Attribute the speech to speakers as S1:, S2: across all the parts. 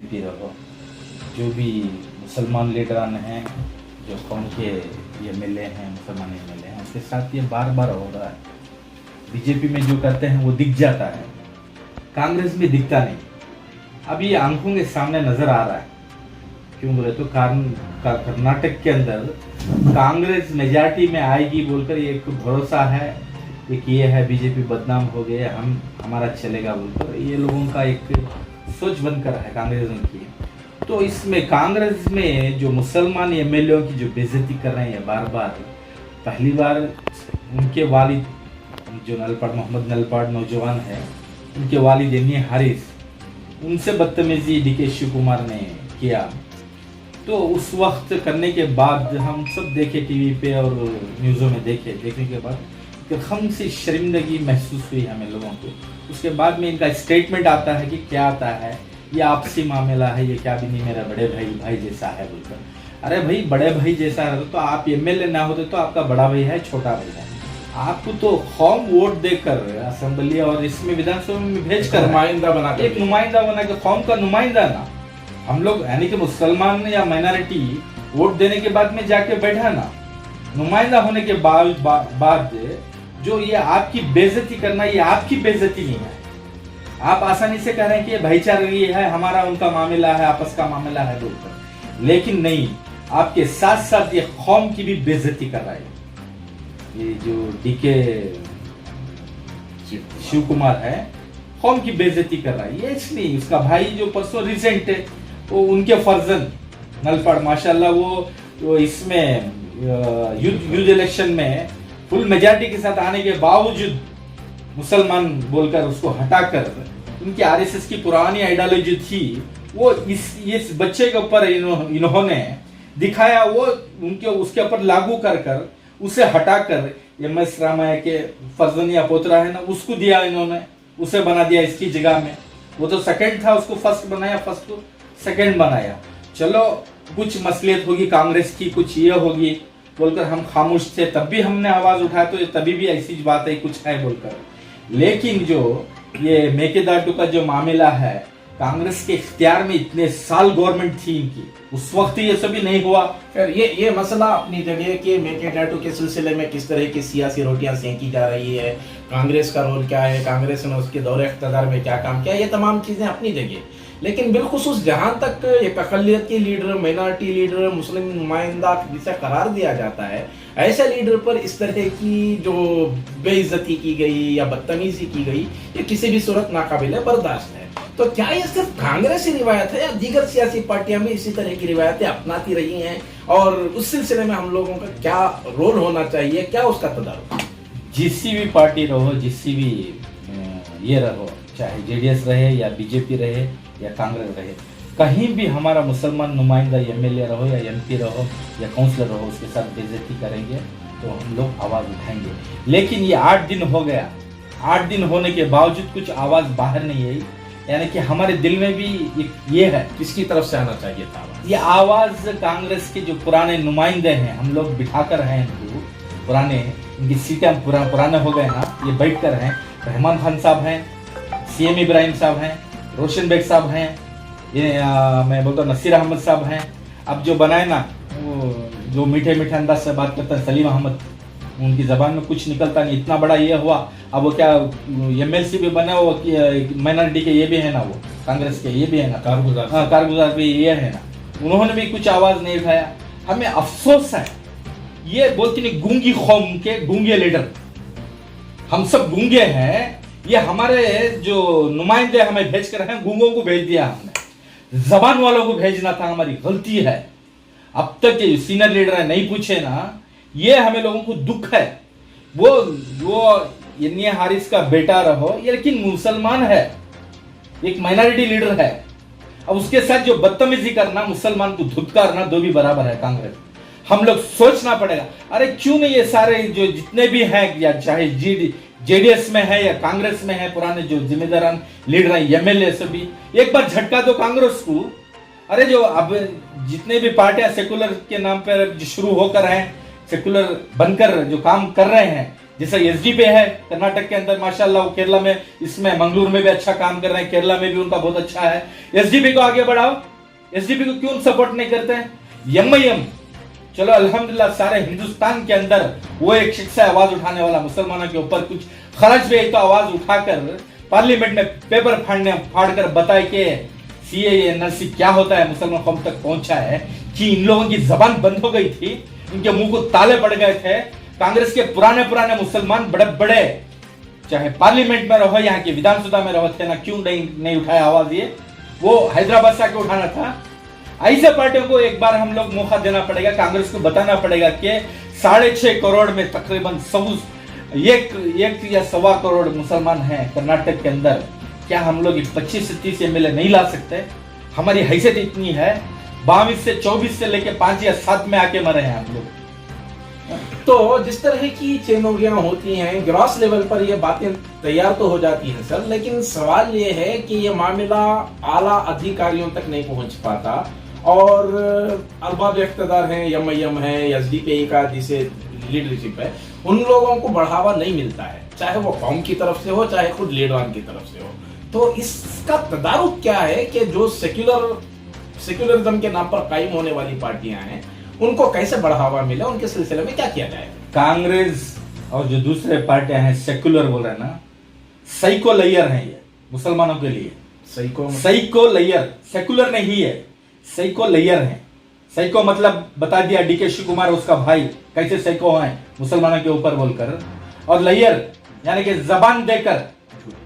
S1: भी रहो, जो भी मुसलमान लीडरान हैं, जो कौम के एमएलए हैं, मुसलमान एमएलए हैं, उसके साथ ये बार बार हो रहा है। बीजेपी में जो करते हैं वो दिख जाता है, कांग्रेस में दिखता नहीं। अब ये आंखों के सामने नजर आ रहा है। क्यों बोले तो कर्नाटक के अंदर कांग्रेस मेजॉरिटी में आएगी बोलकर एक भरोसा है, एक ये है बीजेपी बदनाम हो गए, हमारा चलेगा बोलकर ये लोगों का एक सोच बनकर है कांग्रेस की। तो इसमें कांग्रेस में जो मुसलमान एमएलए की जो बेइज्जती कर रहे हैं बार बार, पहली बार उनके वालिद जो मोहम्मद नलपाड़ नौजवान है, उनके वालिद यानी हारिस, उनसे बदतमीजी डीके शिव कुमार ने किया। तो उस वक्त करने के बाद हम सब देखे टीवी पे और न्यूज़ों में देखने के बाद हम से शर्मिंदगी महसूस हुई हमें लोगों को। उसके बाद में इनका स्टेटमेंट आता है कि क्या आता है, ये आपसी मामला है, ये क्या भी नहीं, मेरा बड़े भाई जैसा है बोलकर। अरे भाई, बड़े भाई जैसा है तो आप एमएलए ना होते तो आपका बड़ा भाई है, छोटा भाई है। आपको तो कौम वोट देकर असेंबली और इसमें विधानसभा में भेज कर
S2: नुमाइंदा बना
S1: एक नुमाइंदा बना के, कौम का नुमाइंदा ना हम लोग, यानी कि मुसलमान या माइनॉरिटी वोट देने के बाद में जाके बैठा ना, नुमाइंदा होने के बाद जो ये आपकी बेइज्जती करना, ये आपकी बेइज्जती नहीं है। आप आसानी से कह रहे हैं कि ये भाईचारगी है, हमारा उनका मामला है, आपस का मामला है बोलकर, लेकिन नहीं, आपके साथ साथ ये कौम की भी बेइज्जती कर रहा है। ये जो डीके शिव कुमार है, कौम की बेइज्जती कर रहा है। ये इसलिए उसका भाई जो परसों रिसेंट है, वो उनके फर्जन नलपड़ माशाल्लाह, वो इसमें यूथ इलेक्शन में फुल मेजॉरिटी के साथ आने के बावजूद मुसलमान बोलकर उसको हटाकर उनकी आरएसएस की पुरानी आइडियोलॉजी थी वो इस बच्चे के ऊपर इन्होंने दिखाया, वो उनके उसके ऊपर लागू कर उसे हटाकर एमएस रामाया के फर्जन या पोतरा है ना, उसको दिया इन्होंने, उसे बना दिया इसकी जगह में। वो तो सेकंड था, उसको फर्स्ट बनाया, फर्स्ट को सेकंड बनाया। चलो कुछ मसलियत होगी कांग्रेस की, कुछ ये होगी बोलकर हम खामोश थे, तब भी हमने आवाज उठाया, तो ये तभी भी ऐसी बात है कुछ है बोलकर। लेकिन जो ये मेकेदाटू का जो मामला है, कांग्रेस के इख्तियार में इतने साल गवर्नमेंट थी इनकी, उस वक्त ये सभी नहीं हुआ।
S2: फिर ये मसला अपनी जगह कि मेकेदाटू के सिलसिले में किस तरह की सियासी रोटियां सेंकी जा रही है, कांग्रेस का रोल क्या है, कांग्रेस ने उसके दौरे इख्तियार में क्या काम किया, ये तमाम चीजें अपनी जगह। लेकिन बिलखुसूस जहां तक एक अक़लियती लीडर, माइनॉरिटी लीडर, मुस्लिम नुमाइंदा जिसे करार दिया जाता है, ऐसे लीडर पर इस तरह की जो बेइज्जती की गई या बदतमीजी की गई, ये किसी भी सूरत नाकाबिले बर्दाश्त है। तो क्या ये सिर्फ कांग्रेसी रिवायत है या दीगर सियासी पार्टियां भी इसी तरह की रिवायतें अपनाती रही हैं, और उस सिलसिले में हम लोगों का क्या रोल होना चाहिए, क्या उसका तदारुक?
S1: जिससी भी पार्टी रहो, जिससी भी ये रहो, चाहे जेडीएस रहे या बीजेपी रहे या कांग्रेस रहे, कहीं भी हमारा मुसलमान नुमाइंदा एमएलए रहो या एमपी रहो या काउंसलर रहो, उसके साथ बेइज्जती करेंगे तो हम लोग आवाज उठाएंगे। लेकिन ये 8 दिन हो गया, 8 दिन होने के बावजूद कुछ आवाज बाहर नहीं आई, यानी कि हमारे दिल में भी ये है,
S2: किसकी तरफ से आना चाहिए था
S1: ये आवाज कांग्रेस के जो पुराने नुमाइंदे हैं, हम लोग बिठाकर हैं इनको, पुराने इनकी सीटें पुराने हो गए ना, ये बैठ कर हैं। रहमान खान साहब हैं, सीएम इब्राहिम साहब हैं, रोशन बेग साहब हैं, ये मैं बोलता हूँ नसीर अहमद साहब हैं। अब जो बनाए ना, वो जो मीठे मीठे अंदाज से बात करता है सलीम अहमद, उनकी जबान में कुछ निकलता नहीं, इतना बड़ा ये हुआ। अब वो क्या एमएलसी भी बने, वो माइनॉरिटी के ये भी है ना, वो कांग्रेस के ये भी है ना, कारगुजार भी ये है ना, उन्होंने भी कुछ आवाज नहीं उठाया। हमें अफसोस है, ये बोलती नहीं गूंगी कौम के गूंगे लीडर, हम सब गूंगे हैं। ये हमारे जो नुमाइंदे हमें भेज कर हैं, गूंगों को भेज दिया हमने, जबान वालों को भेजना था, हमारी गलती है। अब तक के सीनियर लीडर है नहीं पूछे ना, ये हमें लोगों को दुख है। वो यानी हारिस का बेटा रहो, ये लेकिन मुसलमान है, एक माइनॉरिटी लीडर है। अब उसके साथ जो बदतमीजी करना, मुसलमान को धुतकारना, दो भी बराबर है कांग्रेस। हम लोग सोचना पड़ेगा, अरे क्यों नहीं ये सारे जो जितने भी हैं, या चाहे जेडीएस में है या कांग्रेस में है, पुराने जो जिम्मेदार लीडर हैं, एमएलए सभी, एक बार झटका दो कांग्रेस को। अरे जो अब जितने भी पार्टियां सेकुलर के नाम पर शुरू होकर हैं, सेकुलर बनकर जो काम कर रहे हैं, जैसा एसडीपी है कर्नाटक के अंदर माशाल्लाह, वो केरला में, इसमें मंगलूर में भी अच्छा काम कर रहे हैं, केरला में भी उनका बहुत अच्छा है। एसडीपी को आगे बढ़ाओ, एसडीपी को क्यों सपोर्ट नहीं करते हैं? एमआईएम, चलो अल्हम्दुलिल्लाह सारे हिंदुस्तान के अंदर वो एक शख्स है आवाज उठाने वाला, मुसलमानों के ऊपर कुछ खर्च भी तो आवाज उठाकर पार्लियामेंट में पेपर फाड़कर बताए कि सीएए एनआरसी क्या होता है, मुसलमान कौम तक पहुंचा है कि इन लोगों की जबान बंद हो गई थी, इनके मुंह को ताले पड़ गए थे। कांग्रेस के पुराने मुसलमान बड़े बड़े, चाहे पार्लियामेंट में रहो, यहाँ के विधानसभा में रहो थे ना, क्यों नहीं उठाया आवाज? ये वो हैदराबाद से आके उठाना था। ऐसे पार्टियों को एक बार हम लोग मौका देना पड़ेगा, कांग्रेस को बताना पड़ेगा कि 6.5 करोड़ में तकरीबन एक या 1.25 करोड़ मुसलमान हैं कर्नाटक के अंदर। क्या हम लोग 25 से 30 एमएलए नहीं ला सकते? हमारी हैसियत इतनी है, 22 से 24 से लेके 5 या 7 में आके मरे हैं हम लोग।
S2: तो जिस तरह की चेनोगियां होती हैं, ग्रॉस लेवल पर ये बातें तैयार तो हो जाती हैं सर, लेकिन सवाल ये है कि ये मामला आला अधिकारियों तक नहीं पहुंच पाता और अरबाब इख्तिदार हैं, एमआईएम है, एसडीपी का जिसे लीडरशिप है, उन लोगों को बढ़ावा नहीं मिलता है, चाहे वो कौम की तरफ से हो चाहे खुद लीडरान की तरफ से हो। तो इसका तदारुक क्या है कि जो सेक्युलरिज्म के नाम पर कायम होने वाली पार्टियां हैं, उनको कैसे बढ़ावा मिले, उनके सिलसिले में क्या किया जाए?
S1: कांग्रेस और जो दूसरे पार्टियां हैं सेक्युलर बोल रहे हैं ना, साइको लेयर है ये मुसलमानों के लिए। साइको लेयर, सेक्युलर नहीं है, साइको लेयर है। साइको मतलब बता दिया डीके शिव कुमार उसका भाई कैसे साइको है मुसलमानों के ऊपर बोलकर, और लेयर यानी कि जबान देकर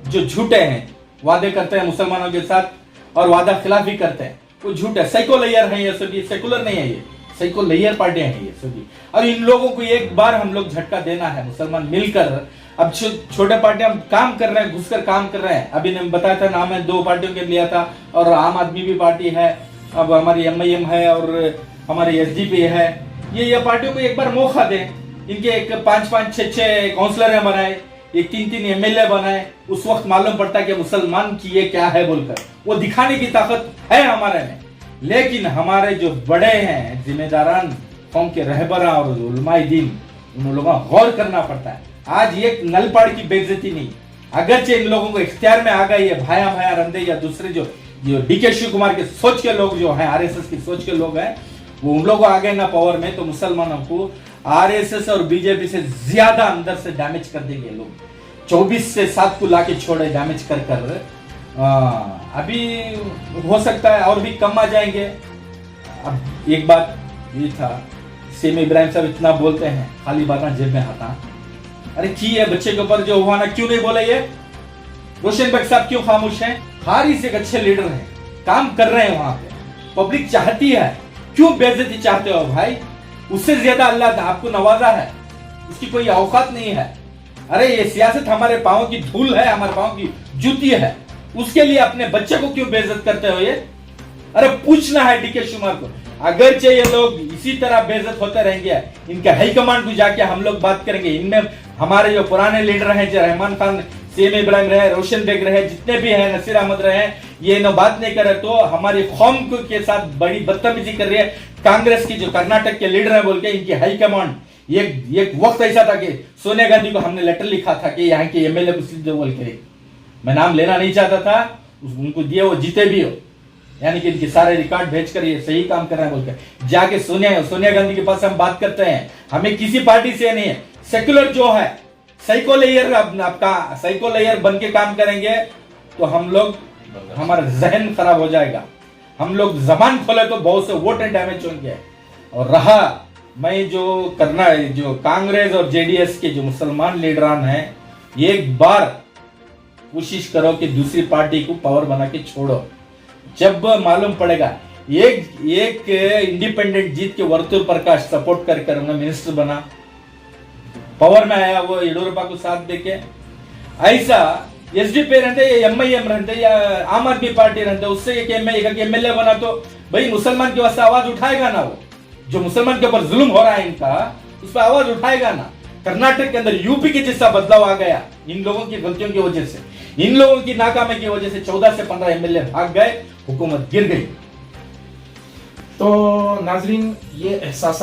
S1: जो झूठे हैं, वादे करते हैं मुसलमानों के साथ और वादा खिलाफी करते हैं, वो झूठ है। साइको लेयर है ये सभी, सेकुलर नहीं है ये, साइको लेयर पार्टियां हैं ये सभी। और इन लोगों को एक बार हम लोग झटका देना है, मुसलमान मिलकर। अब छोटे पार्टियां काम कर रहे हैं, घुसकर काम कर रहे हैं। अभी ने बताया था नाम है 2 पार्टियों के लिया था, और आम आदमी भी पार्टी है, अब हमारी एमआईएम है और हमारी एसडीपी है। ये पार्टियों को एक बार मौका दें, इनके एक 5-5, 6-6 काउंसलर बनाए, एक 3-3 एमएलए बनाए, उस वक्त मालूम पड़ता कि मुसलमान की ये क्या है बोलकर, वो दिखाने की ताकत है हमारे में। लेकिन हमारे जो बड़े हैं जिम्मेदारान, कौम के रहबरा और उलमाए दीन, उन लोगों को गौर करना पड़ता है। आज एक नलपाड़ की बेइज्जती नहीं, अगरचे इन लोगों को इख्तियार में आ गई है भाया रंदे या दूसरे जो डीके शिव कुमार के सोच के लोग जो हैं, आरएसएस की सोच के लोग हैं, वो उन लोगों आ गए ना पावर में, तो मुसलमानों को आरएसएस और बीजेपी से ज्यादा अंदर से डैमेज कर देंगे लोग। 24 से 7 को लाके छोड़े डैमेज कर अभी हो सकता है और भी कम आ जाएंगे। अब एक बात ये था, सेम इब्राहिम साहब इतना बोलते हैं, खाली बातें जेब में हाथा। अरे की है बच्चे के ऊपर जो हुआ ना, क्यों नहीं बोले ये? रोशन बेग साहब क्यों खामोश हैं? हारिस एक अच्छे लीडर हैं, काम कर रहे हैं वहां पे, पब्लिक चाहती है, क्यों बेइज्जती चाहते हो भाई? उससे ज्यादा अल्लाह आपको नवाजा है, उसकी कोई औकात नहीं है। अरे ये सियासत हमारे पांव की धूल है, हमारे पांव की जूती है, उसके लिए अपने बच्चे को क्यों बेइज्जत करते हो ये? अरे पूछना है डीके शिवकुमार को। अगर ये लोग इसी तरह बेइज्जत होते रहेंगे, इनके हाईकमांड को जाके हम लोग बात करेंगे। इनमें हमारे जो पुराने लीडर हैं, जो रहमान खान, सीएम इब्राहिम रहे, रोशन बेग रहे, जितने भी हैं, नसीर अहमद रहे, ये न बात नहीं करे तो हमारी कौम के साथ बड़ी बदतमीजी कर रही है कांग्रेस की जो कर्नाटक के लीडर है बोल के। इनकी हाईकमांड, एक वक्त ऐसा था कि सोनिया गांधी को हमने लेटर लिखा था कि यहाँ के एमएलए को सीधे बोल के, मैं नाम लेना नहीं चाहता था, उनको दिए, वो जीते भी हो, यानी कि इनके सारे रिकॉर्ड भेजकर ये सही काम कर रहे हैं बोलकर। जाके सोनिया गांधी के पास हम बात करते हैं, हमें किसी पार्टी से नहीं है, सेक्युलर जो है साइको लेयर, आपका साइको लेयर बन के काम करेंगे तो हम लोग, हमारा जहन खराब हो जाएगा। हम लोग जबान खोले तो बहुत से वोट डैमेज होंगे। और रहा मैं जो कांग्रेस और जेडीएस के जो मुसलमान लीडरान हैं, एक बार कोशिश करो कि दूसरी पार्टी को पावर बना के छोड़ो। जब मालूम पड़ेगा, एक इंडिपेंडेंट जीत के वर्तुल प्रकाश सपोर्ट कर उन्हें मिनिस्टर बना, पावर में आया, वो येडियुरप्पा को साथ देके। ऐसा एसडीपी रहते या एमआईएम रहते या आम आदमी पार्टी रहते, उससे एक एमएलए बना तो भाई मुसलमान के वास्ते आवाज उठाएगा ना, वो जो मुसलमान के ऊपर जुल्म हो रहा है इनका, उस पर आवाज उठाएगा ना। कर्नाटक के अंदर यूपी के जैसा बदलाव आ गया इन लोगों की गलतियों की वजह से, इन लोगों की नाकामी की वजह से 14 से 15 एमएलए भाग गए, हुकूमत गिर गई।
S2: तो नाजरीन, ये एहसास